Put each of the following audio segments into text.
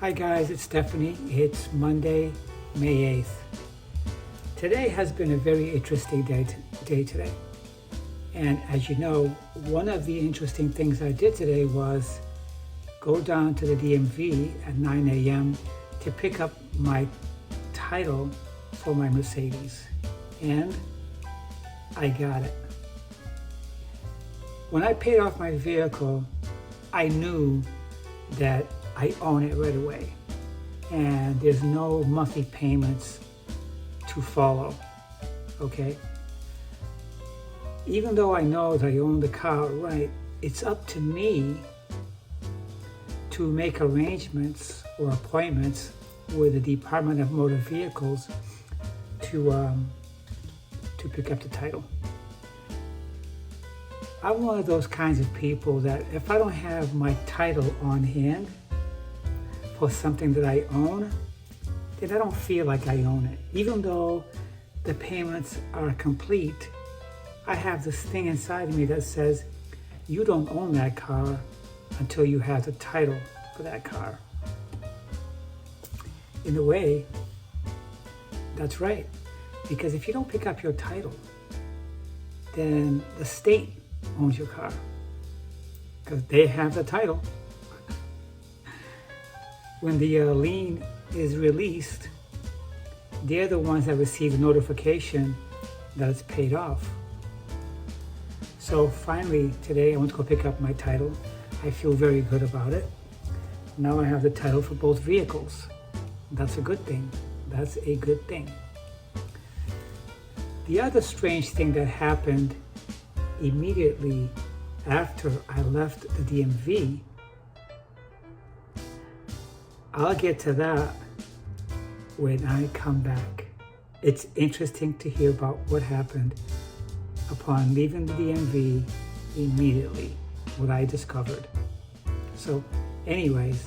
Hi guys, it's Stephanie. It's Monday, May 8th. Today has been a very interesting day today. And as you know, one of the interesting things I did today was go down to the DMV at 9 a.m. to pick up my title for my Mercedes. And I got it. When I paid off my vehicle, I knew that I own it right away. And there's no monthly payments to follow, okay? Even though I know that I own the car right, it's up to me to make arrangements or appointments with the Department of Motor Vehicles to pick up the title. I'm one of those kinds of people that if I don't have my title on hand for something that I own, then I don't feel like I own it. Even though the payments are complete, I have this thing inside of me that says, you don't own that car until you have the title for that car. In a way, that's right. Because if you don't pick up your title, then the state owns your car because they have the title. When the lien is released, they're the ones that receive the notification that it's paid off. So finally today I went to go pick up my title. I feel very good about it. Now I have the title for both vehicles. That's a good thing. That's a good thing. The other strange thing that happened immediately after I left the DMV, I'll get to that when I come back. It's interesting to hear about what happened upon leaving the DMV immediately, what I discovered. So anyways,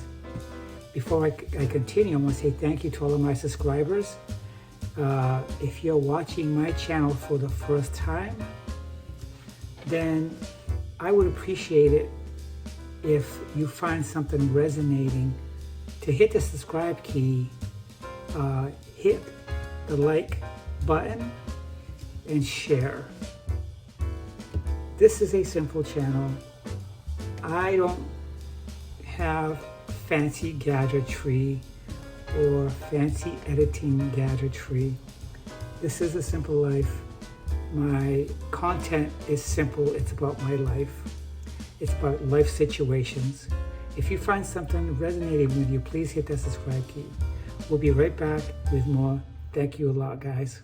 before I continue, I want to say thank you to all of my subscribers. If you're watching my channel for the first time, then I would appreciate it if you find something resonating to hit the subscribe key, hit the like button, and share. This is a simple channel. I don't have fancy gadgetry or fancy editing gadgetry. This is a simple life. My content is simple. It's about my life. It's about life situations. If you find something resonating with you, please hit that subscribe key. We'll be right back with more. Thank you a lot, guys.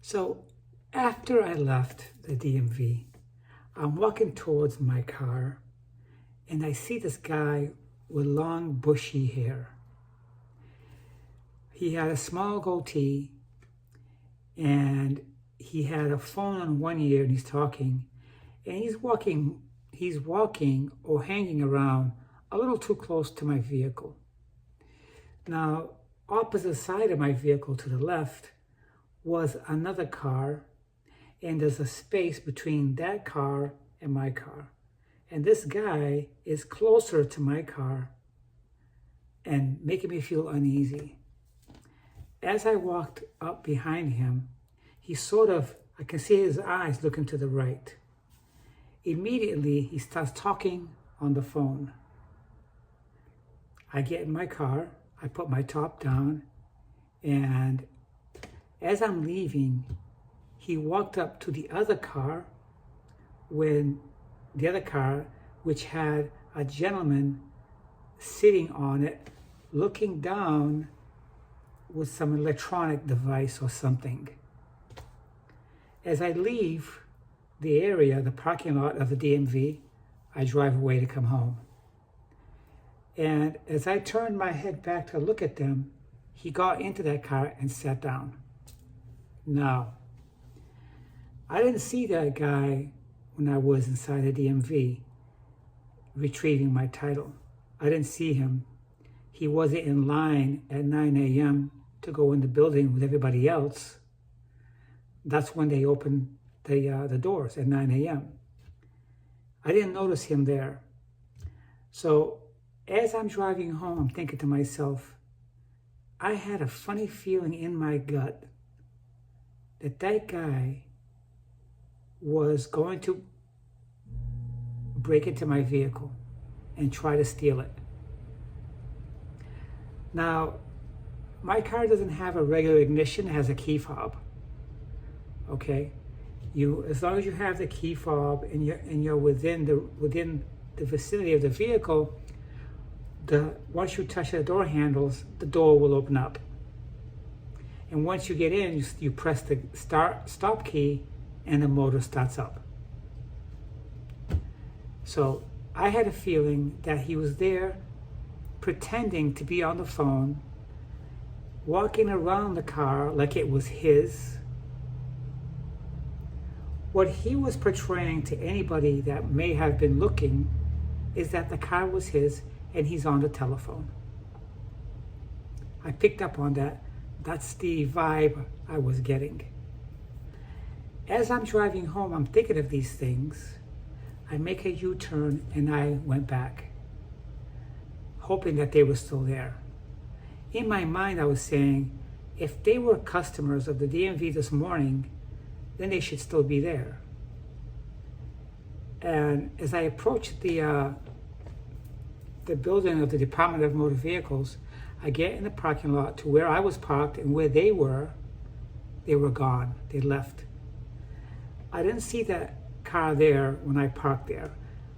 So after I left the DMV, I'm walking towards my car and I see this guy with long bushy hair. He had a small goatee and he had a phone on one ear and he's talking, and he's walking or hanging around a little too close to my vehicle. Now, opposite side of my vehicle to the left was another car, and there's a space between that car and my car. And this guy is closer to my car and making me feel uneasy. As I walked up behind him, I can see his eyes looking to the right. Immediately, he starts talking on the phone. I get in my car, I put my top down, and as I'm leaving, he walked up to the other car, which had a gentleman sitting on it, looking down with some electronic device or something. As I leave the area, the parking lot of the DMV, I drive away to come home. And as I turned my head back to look at them, he got into that car and sat down. Now, I didn't see that guy when I was inside the DMV retrieving my title. I didn't see him. He wasn't in line at 9 a.m. to go in the building with everybody else. That's when they opened the doors at 9 a.m. I didn't notice him there. So as I'm driving home, I'm thinking to myself, I had a funny feeling in my gut that guy was going to break into my vehicle and try to steal it. Now, my car doesn't have a regular ignition, it has a key fob. Okay? As long as you have the key fob and you're within the vicinity of the vehicle, once you touch the door handles, the door will open up. And once you get in, you press the stop key and the motor starts up. So I had a feeling that he was there pretending to be on the phone, walking around the car like it was his. What he was portraying to anybody that may have been looking is that the car was his and he's on the telephone. I picked up on that. That's the vibe I was getting. As I'm driving home, I'm thinking of these things. I make a U-turn and I went back, hoping that they were still there. In my mind, I was saying, if they were customers of the DMV this morning, then they should still be there. And as I approached the building of the Department of Motor Vehicles, I get in the parking lot to where I was parked, and where they were gone. They left. I didn't see that car there when I parked there.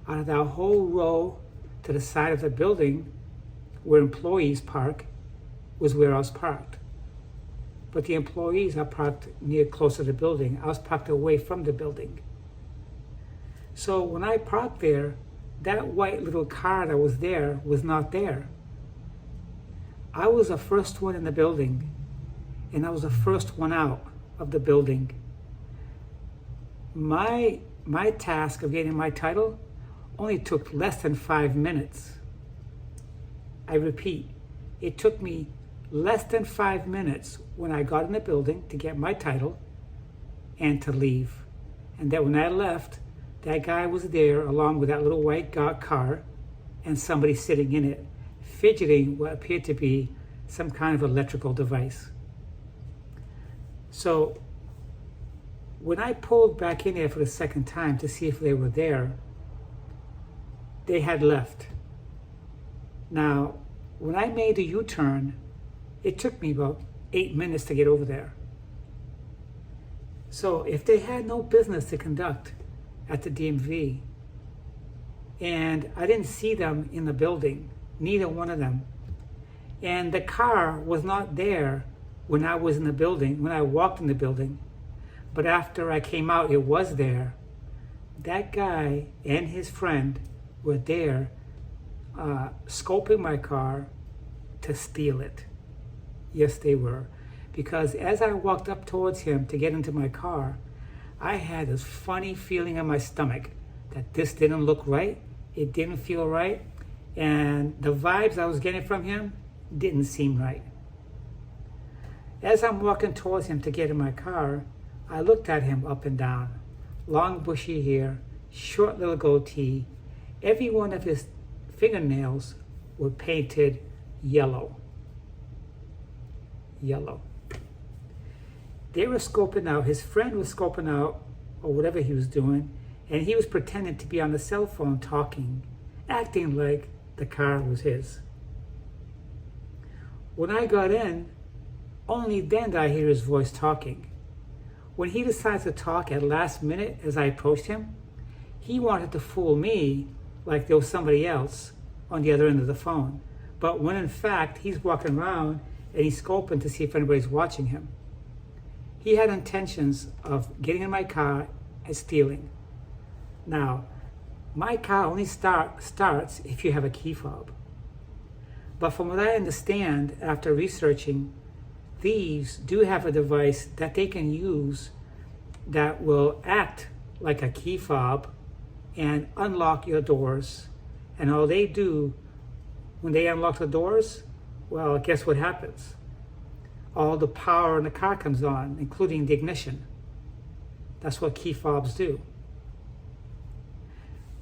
Out of that whole row to the side of the building where employees park was where I was parked. But the employees are parked closer to the building. I was parked away from the building. So when I parked there, that white little car that was there was not there. I was the first one in the building, and I was the first one out of the building. My task of getting my title only took less than 5 minutes. I repeat, it took me less than 5 minutes when I got in the building to get my title and to leave. And that when I left, that guy was there along with that little white car and somebody sitting in it, fidgeting what appeared to be some kind of electrical device. So when I pulled back in there for the second time to see if they were there, they had left. Now, when I made a U-turn, it took me about 8 minutes to get over there. So if they had no business to conduct at the DMV, and I didn't see them in the building, neither one of them, and the car was not there when I was in the building, when I walked in the building, but after I came out, it was there. That guy and his friend were there scoping my car to steal it. Yes, they were. Because as I walked up towards him to get into my car, I had this funny feeling in my stomach that this didn't look right, it didn't feel right, and the vibes I was getting from him didn't seem right. As I'm walking towards him to get in my car, I looked at him up and down. Long bushy hair, short little goatee. Every one of his fingernails were painted yellow. Yellow. They were scoping out, his friend was scoping out, or whatever he was doing, and he was pretending to be on the cell phone talking, acting like the car was his. When I got in, only then did I hear his voice talking. When he decides to talk at last minute as I approached him, he wanted to fool me like there was somebody else on the other end of the phone. But when in fact, he's walking around and he's scoping to see if anybody's watching him. He had intentions of getting in my car and stealing. Now, my car only starts if you have a key fob. But from what I understand after researching, thieves do have a device that they can use that will act like a key fob and unlock your doors. And all they do when they unlock the doors, well, guess what happens? All the power in the car comes on, including the ignition. That's what key fobs do.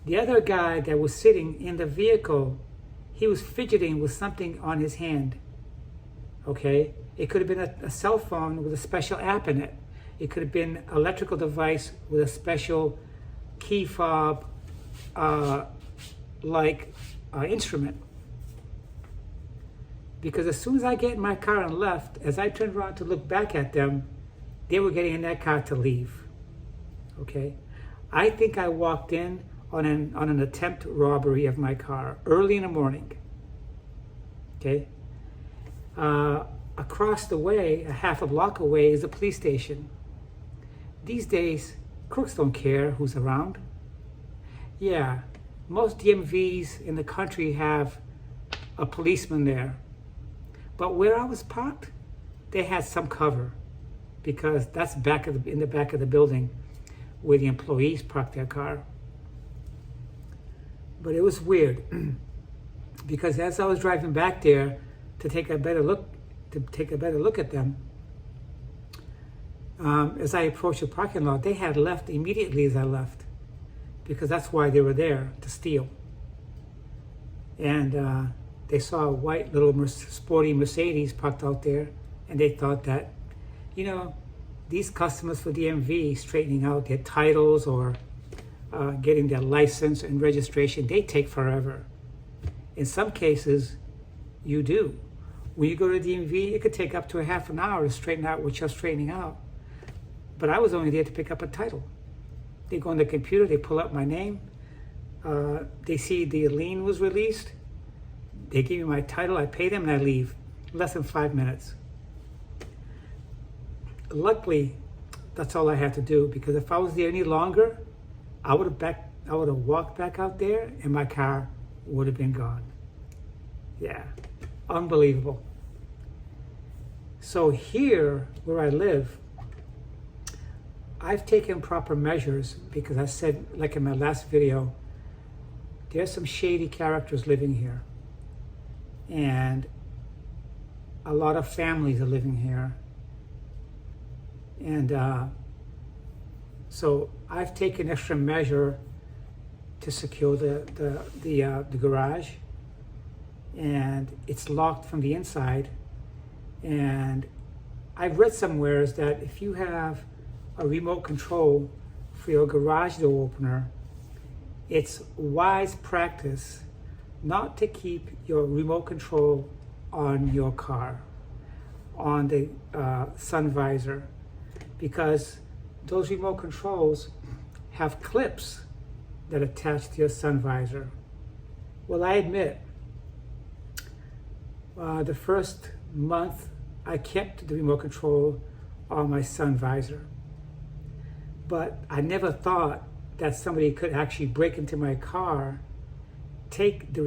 The other guy that was sitting in the vehicle, he was fidgeting with something on his hand. Okay? It could have been a cell phone with a special app in it. It could have been an electrical device with a special key fob instrument. Because as soon as I get in my car and left, as I turned around to look back at them, they were getting in that car to leave. Okay? I think I walked in on an attempt robbery of my car early in the morning. Okay? Across the way, a half a block away, is a police station. These days, crooks don't care who's around. Yeah, most DMVs in the country have a policeman there. But where I was parked, they had some cover because that's in the back of the building where the employees park their car. But it was weird because as I was driving back there to take a better look at them, as I approached the parking lot, they had left immediately as I left because that's why they were there, to steal. And they saw a white little sporty Mercedes parked out there, and they thought that, these customers for DMV straightening out their titles or getting their license and registration, they take forever. In some cases, you do. When you go to DMV, it could take up to a half an hour to straighten out what you're straightening out. But I was only there to pick up a title. They go on the computer, they pull up my name, they see the lien was released, they give me my title, I pay them, and I leave. Less than 5 minutes. Luckily, that's all I had to do, because if I was there any longer, I would have walked back out there and my car would have been gone. Yeah, unbelievable. So here, where I live, I've taken proper measures because I said, like in my last video, there's some shady characters living here. And a lot of families are living here. And so I've taken extra measure to secure the garage, and it's locked from the inside. And I've read somewhere that if you have a remote control for your garage door opener, it's wise practice not to keep your remote control on your car, on the sun visor, because those remote controls have clips that attach to your sun visor. Well, I admit, the first month I kept the remote control on my sun visor, but I never thought that somebody could actually break into my car, take the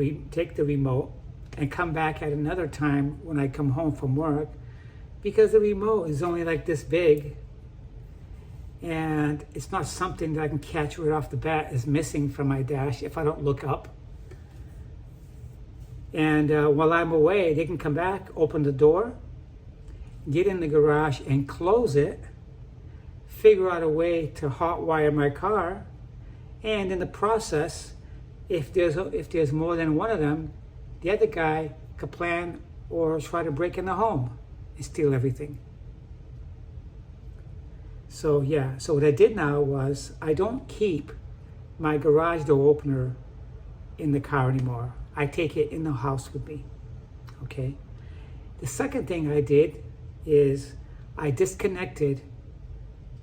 remote, and come back at another time when I come home from work, because the remote is only like this big, and it's not something that I can catch right off the bat is missing from my dash if I don't look up. And while I'm away, they can come back, open the door, get in the garage and close it, figure out a way to hotwire my car, and in the process, if there's more than one of them, the other guy could plan or try to break in the home and steal everything. So yeah, so what I did now was I don't keep my garage door opener in the car anymore. I take it in the house with me, okay? The second thing I did is I disconnected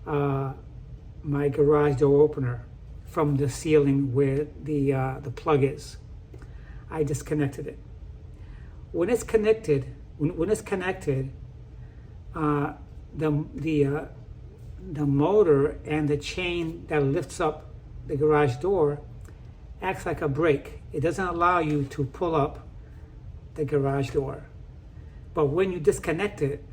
my garage door opener from the ceiling where the plug is. I disconnected it. When it's connected, the motor and the chain that lifts up the garage door acts like a brake. It doesn't allow you to pull up the garage door. But when you disconnect it,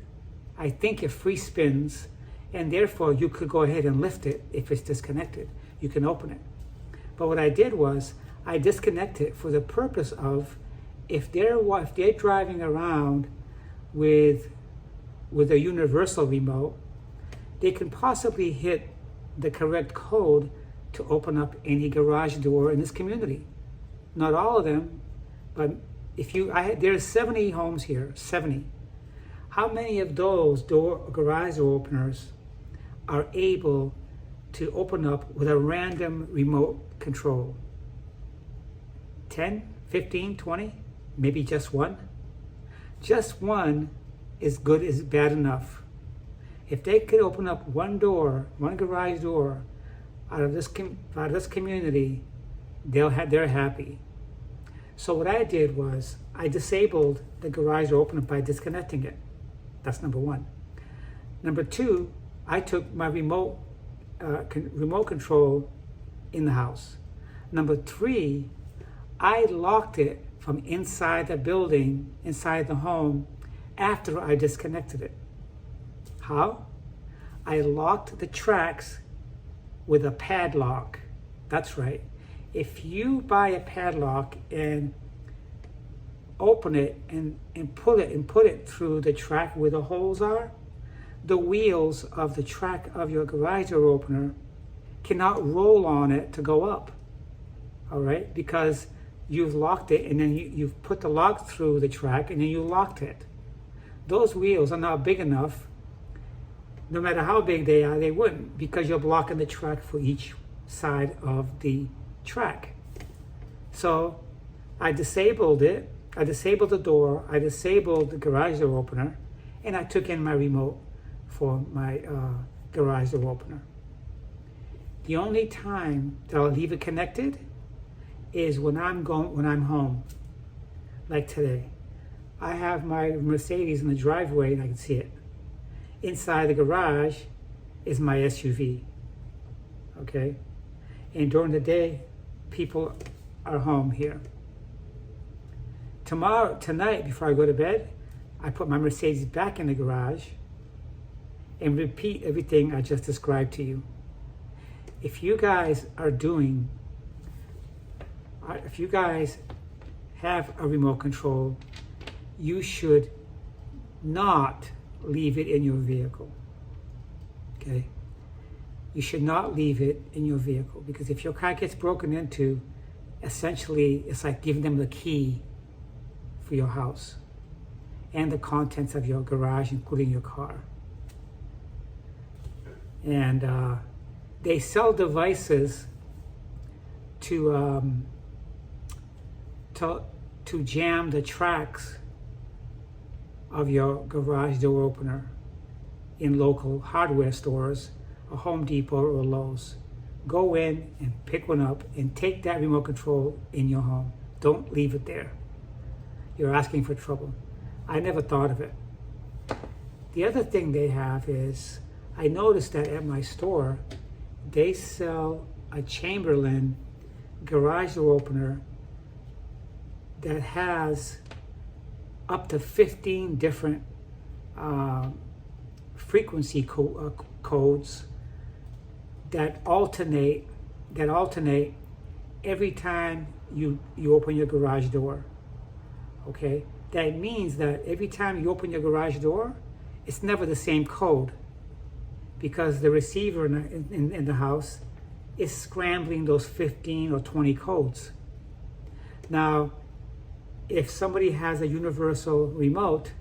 I think it free spins, and therefore you could go ahead and lift it if it's disconnected. You can open it. But what I did was I disconnected it for the purpose of if they're driving around with a universal remote, they can possibly hit the correct code to open up any garage door in this community. Not all of them, but there's 70 homes here, 70. How many of those garage door openers are able to open up with a random remote control? 10, 15, 20, maybe just one? Just one is bad enough. If they could open up one garage door out of this community, they're happy. So what I did was I disabled the garage door opener by disconnecting it. That's number one. Number two, I took my remote control in the house. Number three, I locked it from inside the building, inside the home, after I disconnected it. How? I locked the tracks with a padlock. That's right. If you buy a padlock and open it and put it through the track where the holes are, the wheels of the track of your garage door opener cannot roll on it to go up. All right? Because you've locked it, and then you've put the lock through the track, and then you locked it. Those wheels are not big enough. No matter how big they are, they wouldn't, because you're blocking the track for each side of the track. So I disabled it. I disabled the door. I disabled the garage door opener, and I took in my remote for my garage door opener. The only time that I'll leave it connected is when I'm home, like today. I have my Mercedes in the driveway, and I can see it. Inside the garage is my SUV, okay? And during the day, people are home here. Tonight, before I go to bed, I put my Mercedes back in the garage and repeat everything I just described to you. If you guys have a remote control, you should not leave it in your vehicle, okay? You should not leave it in your vehicle, because if your car gets broken into, essentially it's like giving them the key for your house and the contents of your garage, including your car. And they sell devices to jam the tracks of your garage door opener in local hardware stores, a Home Depot or Lowe's. Go in and pick one up and take that remote control in your home. Don't leave it there. You're asking for trouble. I never thought of it. The other thing they have is, I noticed that at my store, they sell a Chamberlain garage door opener that has up to 15 different frequency codes that alternate every time you open your garage door. Okay, that means that every time you open your garage door, it's never the same code, because the receiver in the house is scrambling those 15 or 20 codes. Now, if somebody has a universal remote,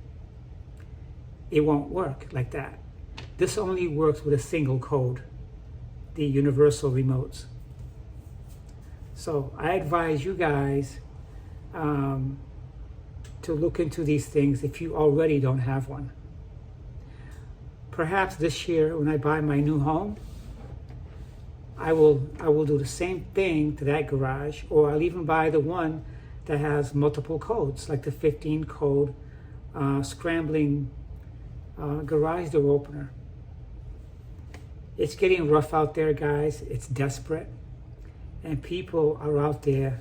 it won't work like that. This only works with a single code, the universal remotes. To to look into these things if you already don't have one. Perhaps this year when I buy my new home, I will do the same thing to that garage, or I'll even buy the one that has multiple codes, like the 15 code scrambling garage door opener. It's getting rough out there, guys. It's desperate. And people are out there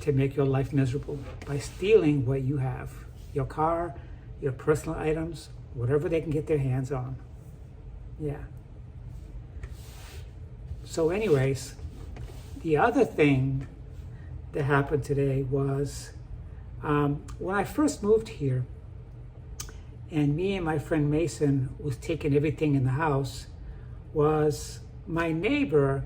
to make your life miserable by stealing what you have. Your car, your personal items, whatever they can get their hands on. Yeah. So anyways, the other thing that happened today was when I first moved here, and me and my friend Mason was taking everything in the house, was my neighbor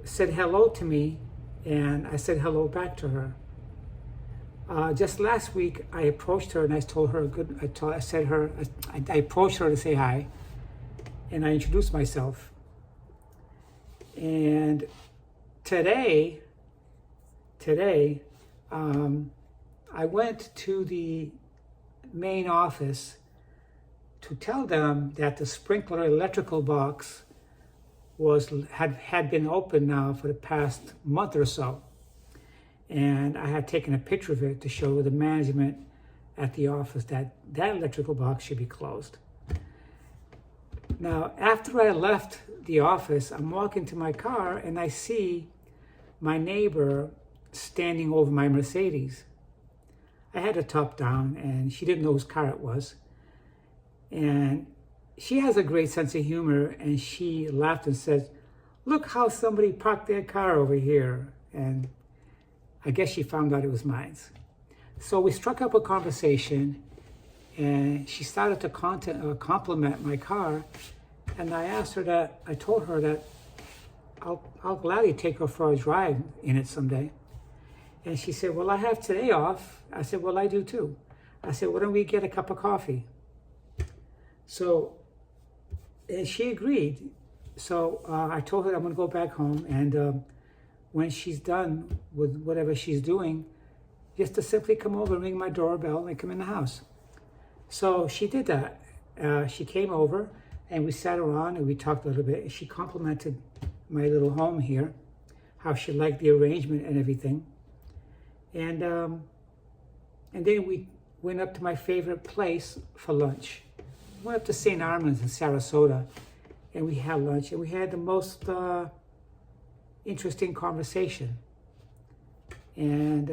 said hello to me, and I said hello back to her. Just last week, I approached her and I told her I approached her to say hi, and I introduced myself. And today, I went to the main office to tell them that the sprinkler electrical box had been open now for the past month or so. And I had taken a picture of it to show the management at the office that that electrical box should be closed. Now, after I left the office, I'm walking to my car and I see my neighbor standing over my Mercedes. I had the top down and she didn't know whose car it was. And she has a great sense of humor, and she laughed and said, "Look how somebody parked their car over here." And I guess she found out it was mine. So we struck up a conversation, and she started to compliment my car. And I told her that I'll gladly take her for a drive in it someday. And she said, "Well, I have today off." I said, "Well, I do too." I said, "Why don't we get a cup of coffee?" So, and she agreed. So I told her I'm going to go back home, and when she's done with whatever she's doing, just to simply come over and ring my doorbell and come in the house. So she did that. She came over, and we sat around and we talked a little bit. And she complimented my little home here, how she liked the arrangement and everything. And then we went up to my favorite place for lunch. Went up to St. Armand's in Sarasota, and we had lunch, and we had the most interesting conversation. And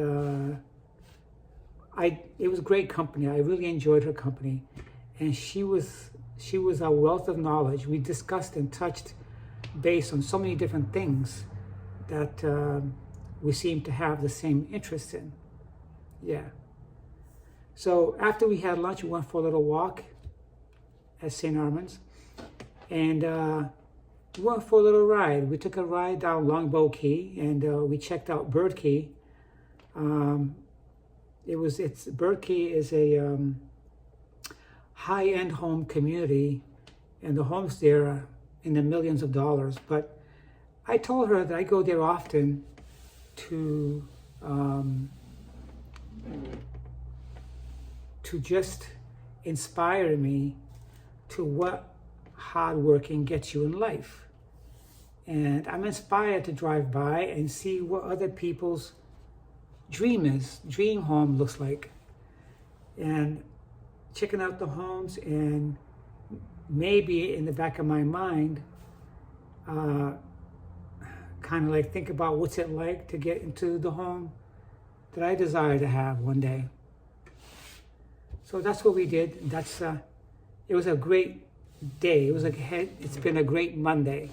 it was great company. I really enjoyed her company, and she was a wealth of knowledge. We discussed and touched base on so many different things that we seemed to have the same interest in. Yeah. So after we had lunch, we went for a little walk at St. Armand's, and we went for a little ride. We took a ride down Longbow Key, and we checked out Bird Key. Bird Key is a high-end home community, and the homes there are in the millions of dollars. But I told her that I go there often to just inspire me to what hard working gets you in life. And I'm inspired to drive by and see what other people's dream home looks like. And checking out the homes, and maybe in the back of my mind, kind of like think about what's it like to get into the home that I desire to have one day. So that's what we did. It was a great day. It's been a great Monday.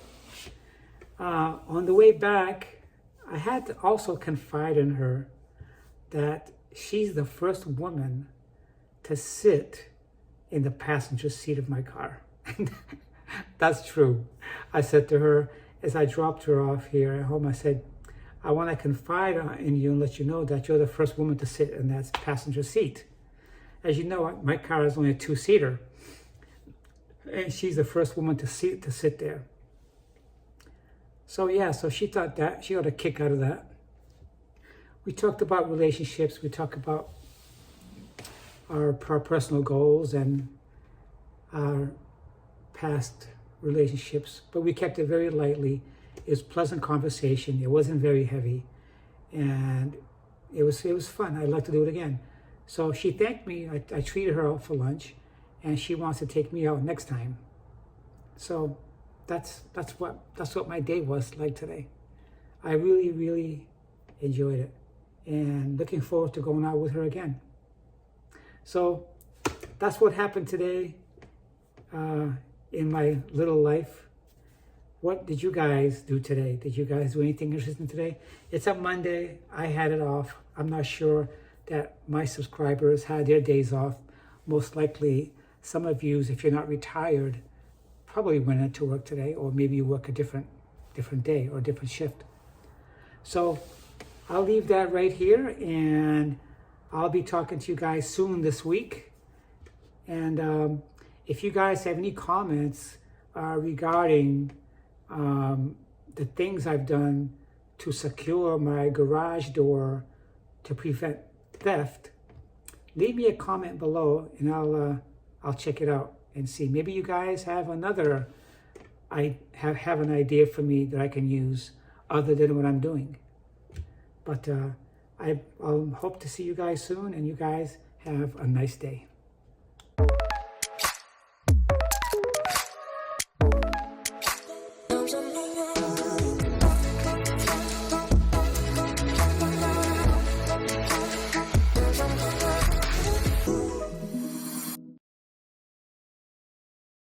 On the way back, I had to also confide in her that she's the first woman to sit in the passenger seat of my car. That's true. I said to her, as I dropped her off here at home, I said, "I want to confide in you and let you know that you're the first woman to sit in that passenger seat. As you know, my car is only a two-seater, and she's the first woman to sit there." So yeah, so she thought that she got a kick out of that. We talked about relationships. We talked about our personal goals and our past relationships, but we kept it very lightly. It was pleasant conversation. It wasn't very heavy, and it was fun. I'd like to do it again. So she thanked me. I treated her out for lunch, and she wants to take me out next time. So that's what my day was like today. I really enjoyed it, and looking forward to going out with her again. So that's what happened today in my little life. What did you guys do today? Did you guys do anything interesting today? It's a Monday. I had it off. I'm not sure that my subscribers had their days off. Most likely, some of you, if you're not retired, probably went into work today, or maybe you work a different day or different shift. So I'll leave that right here, and I'll be talking to you guys soon this week. And if you guys have any comments regarding the things I've done to secure my garage door to prevent theft, leave me a comment below, and I'll check it out and see. Maybe you guys have another, have an idea for me that I can use other than what I'm doing. But I'll hope to see you guys soon, and you guys have a nice day.